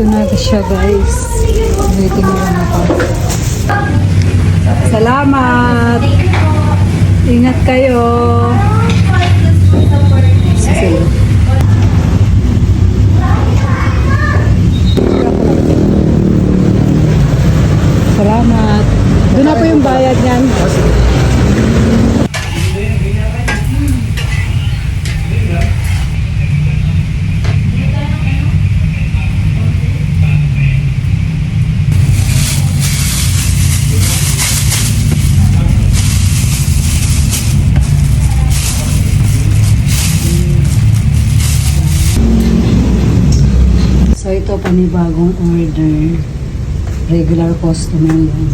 Nandito na siya guys. Waiting mo lang ako. Salamat! Ingat kayo! Sige. Salamat! Doon na po yung bayad niyan. So ito panibagong order. Regular customer yan.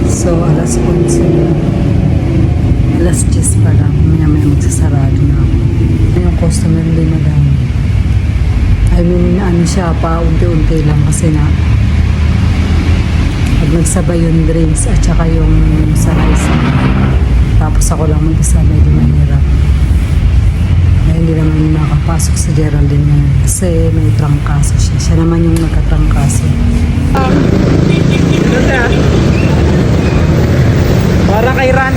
So alas 11. Alas 10 pa lang. May magsasarado na ako. Yung customer din madami. I mean, ano siya pa, unti-unti lang kasi na pag nagsabay yung drinks at saka yung sa rice. Tapos ako lang mag-isabay, di mahirap. Ay, hindi naman nakapasok si Geraldine ngayon kasi may trangkaso siya. Siya naman yung nagkatrangkaso. Para kay Ran.